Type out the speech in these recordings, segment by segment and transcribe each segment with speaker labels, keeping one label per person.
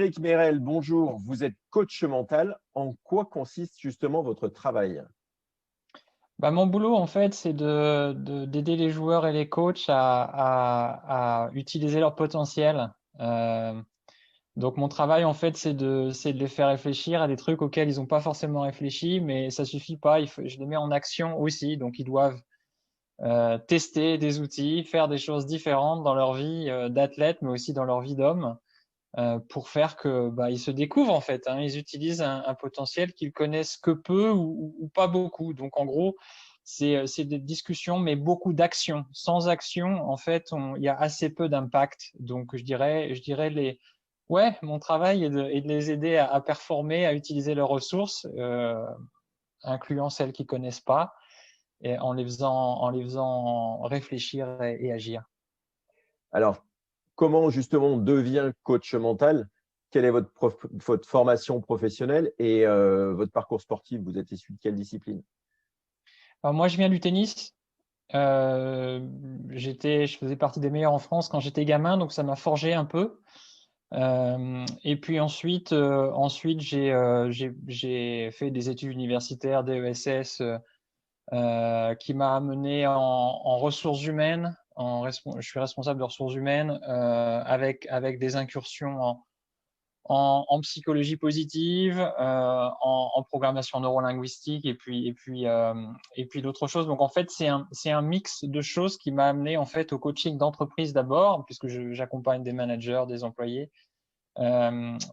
Speaker 1: Frédéric Mérel, bonjour. Vous êtes coach mental. En quoi consiste justement votre travail?
Speaker 2: Mon boulot, en fait, c'est d'aider les joueurs et les coachs à utiliser leur potentiel. Donc mon travail, en fait, c'est de les faire réfléchir à des trucs auxquels ils n'ont pas forcément réfléchi, mais ça suffit pas. Je les mets en action aussi. Donc ils doivent tester des outils, faire des choses différentes dans leur vie d'athlète, mais aussi dans leur vie d'homme, pour faire que ils se découvrent en fait, hein. Ils utilisent un potentiel qu'ils connaissent que peu ou pas beaucoup. Donc en gros, c'est des discussions, mais beaucoup d'actions. Sans action, en fait, il y a assez peu d'impact. Donc je dirais ouais, mon travail est de les aider à performer, à utiliser leurs ressources, incluant celles qu'ils connaissent pas, et en les faisant réfléchir et agir.
Speaker 1: Alors, comment justement on devient coach mental? Quelle est votre formation professionnelle et votre parcours sportif? Vous êtes issu de quelle discipline?
Speaker 2: Alors moi, je viens du tennis. Je faisais partie des meilleurs en France quand j'étais gamin, donc ça m'a forgé un peu. Et puis ensuite j'ai fait des études universitaires, DESS, qui m'a amené en ressources humaines. Je suis responsable de ressources humaines, avec des incursions en psychologie positive, en programmation neurolinguistique et puis d'autres choses. Donc en fait, c'est un mix de choses qui m'a amené en fait au coaching d'entreprise d'abord, puisque j'accompagne des managers, des employés,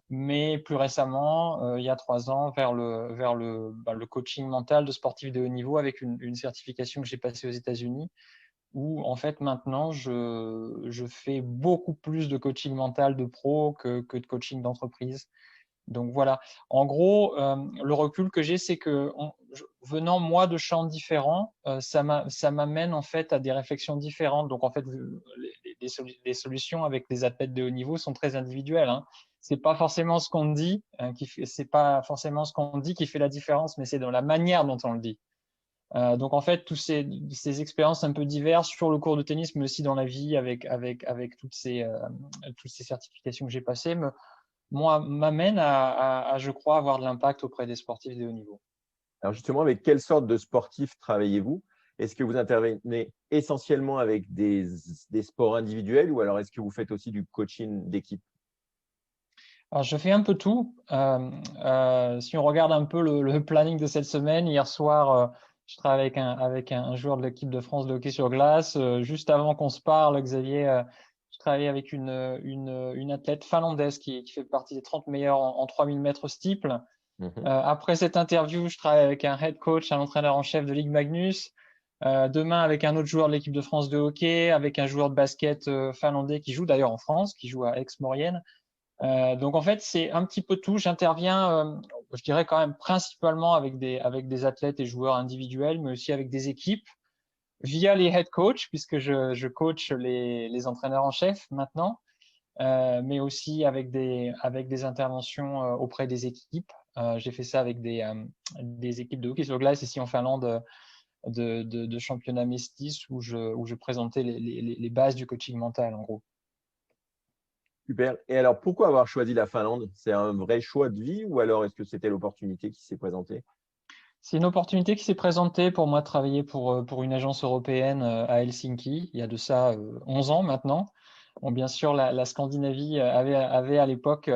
Speaker 2: mais plus récemment, il y a 3 ans, vers le coaching mental de sportifs de haut niveau avec une certification que j'ai passée aux États-Unis, où en fait maintenant je fais beaucoup plus de coaching mental de pro que de coaching d'entreprise. Donc voilà, en gros, le recul que j'ai, c'est que venant moi de champs différents, ça m'amène en fait à des réflexions différentes. Donc en fait, les solutions avec les athlètes de haut niveau sont très individuelles, hein. C'est pas forcément ce qu'on dit, c'est pas forcément ce qu'on dit qui fait la différence, mais c'est dans la manière dont on le dit. Donc en fait, toutes ces expériences un peu diverses sur le cours de tennis, mais aussi dans la vie avec toutes ces certifications que j'ai passées, m'amènent à, je crois, avoir de l'impact auprès des sportifs de haut niveau.
Speaker 1: Alors justement, avec quelle sorte de sportifs travaillez-vous? Est-ce que vous intervenez essentiellement avec des sports individuels ou alors est-ce que vous faites aussi du coaching d'équipe?
Speaker 2: Alors je fais un peu tout. Si on regarde un peu le planning de cette semaine, hier soir, je travaille avec un joueur de l'équipe de France de hockey sur glace. Juste avant qu'on se parle, Xavier, je travaille avec une athlète finlandaise qui fait partie des 30 meilleurs en 3000 mètres steeple.
Speaker 1: Mhm.
Speaker 2: Après cette interview, je travaille avec un head coach, un entraîneur en chef de Ligue Magnus. Demain, avec un autre joueur de l'équipe de France de hockey, avec un joueur de basket finlandais qui joue d'ailleurs en France, qui joue à Aix-Maurienne. Donc en fait, c'est un petit peu tout. J'interviens, je dirais quand même principalement avec des athlètes et joueurs individuels, mais aussi avec des équipes via les head coachs, puisque je coach les entraîneurs en chef maintenant, mais aussi avec des interventions auprès des équipes. J'ai fait ça avec des équipes de hockey sur glace ici en Finlande, de championnat Mestis, où je présentais les bases du coaching mental en gros.
Speaker 1: Super. Et alors, pourquoi avoir choisi la Finlande? C'est un vrai choix de vie ou alors est-ce que c'était l'opportunité qui s'est présentée?
Speaker 2: C'est une opportunité qui s'est présentée pour moi de travailler pour une agence européenne à Helsinki, il y a de ça 11 ans maintenant. Bon, bien sûr, la Scandinavie avait à l'époque,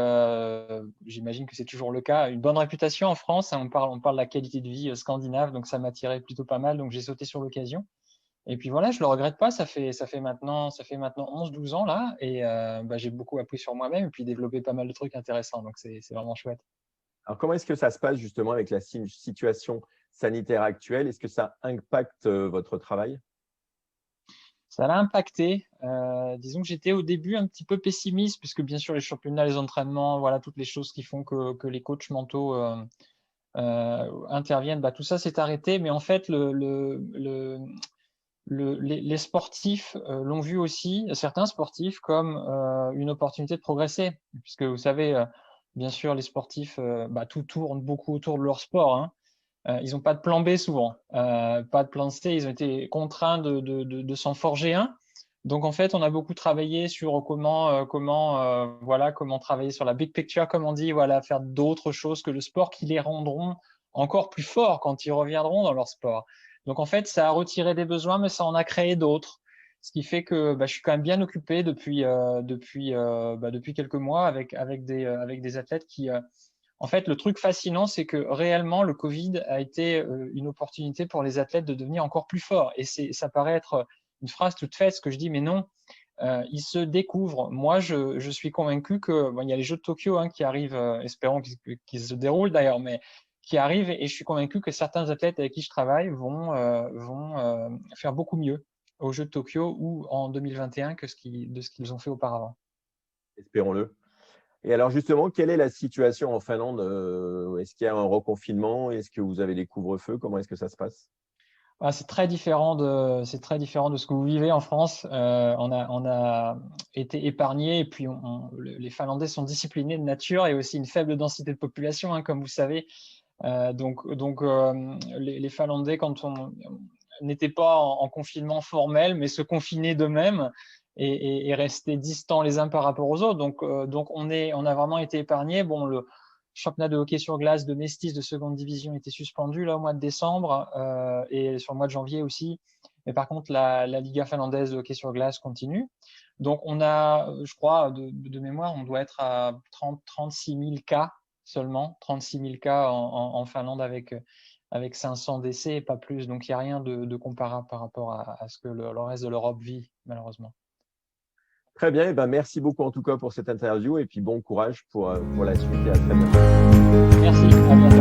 Speaker 2: j'imagine que c'est toujours le cas, une bonne réputation en France, hein. On parle de la qualité de vie scandinave, donc ça m'attirait plutôt pas mal, donc j'ai sauté sur l'occasion. Et puis voilà, je le regrette pas, ça fait maintenant 11-12 ans là, et j'ai beaucoup appris sur moi-même et puis développé pas mal de trucs intéressants, donc c'est vraiment chouette.
Speaker 1: Alors, comment est-ce que ça se passe justement avec la situation sanitaire actuelle? Est-ce que ça impacte votre travail?
Speaker 2: Ça l'a impacté. Disons que j'étais au début un petit peu pessimiste, puisque bien sûr les championnats, les entraînements, voilà, toutes les choses qui font que les coachs mentaux interviennent, tout ça s'est arrêté. Mais en fait, les sportifs l'ont vu aussi, certains sportifs, comme une opportunité de progresser. Puisque vous savez, bien sûr, les sportifs, tout tourne beaucoup autour de leur sport, hein. Ils n'ont pas de plan B souvent, pas de plan C. Ils ont été contraints de s'en forger un. Donc, en fait, on a beaucoup travaillé sur comment travailler sur la big picture, comme on dit, voilà, faire d'autres choses que le sport qui les rendront encore plus forts quand ils reviendront dans leur sport. Donc, en fait, ça a retiré des besoins, mais ça en a créé d'autres. Ce qui fait que je suis quand même bien occupé depuis quelques mois avec des athlètes qui… en fait, le truc fascinant, c'est que réellement, le Covid a été une opportunité pour les athlètes de devenir encore plus forts. Et ça paraît être une phrase toute faite, ce que je dis, mais non, ils se découvrent. Moi, je suis convaincu que il y a les Jeux de Tokyo qui arrivent, espérons qu'ils se déroulent d'ailleurs, mais qui arrivent, et je suis convaincu que certains athlètes avec qui je travaille vont faire beaucoup mieux aux Jeux de Tokyo ou en 2021 que de ce qu'ils ont fait auparavant.
Speaker 1: Espérons-le. Et alors justement, quelle est la situation en Finlande? Est-ce qu'il y a un reconfinement? Est-ce que vous avez des couvre-feux? Comment est-ce que ça se passe?
Speaker 2: C'est très différent de ce que vous vivez en France. On a été épargnés, et puis les Finlandais sont disciplinés de nature et aussi une faible densité de population, comme vous savez. Les Finlandais, quand on n'était pas en confinement formel, mais se confinaient d'eux-mêmes et restaient distants les uns par rapport aux autres. Donc on a vraiment été épargnés. Bon, le championnat de hockey sur glace de Mestis de seconde division était suspendu là au mois de décembre et sur le mois de janvier aussi. Mais par contre, la Liga finlandaise de hockey sur glace continue. Donc on a, je crois, de mémoire, on doit être à 36 000 cas seulement, 36 000 cas en Finlande avec 500 décès et pas plus. Donc il n'y a rien de comparable par rapport à ce que le reste de l'Europe vit, malheureusement.
Speaker 1: Très bien, et ben merci beaucoup en tout cas pour cette interview et puis bon courage pour la suite et à très bientôt.
Speaker 2: Merci, à bientôt.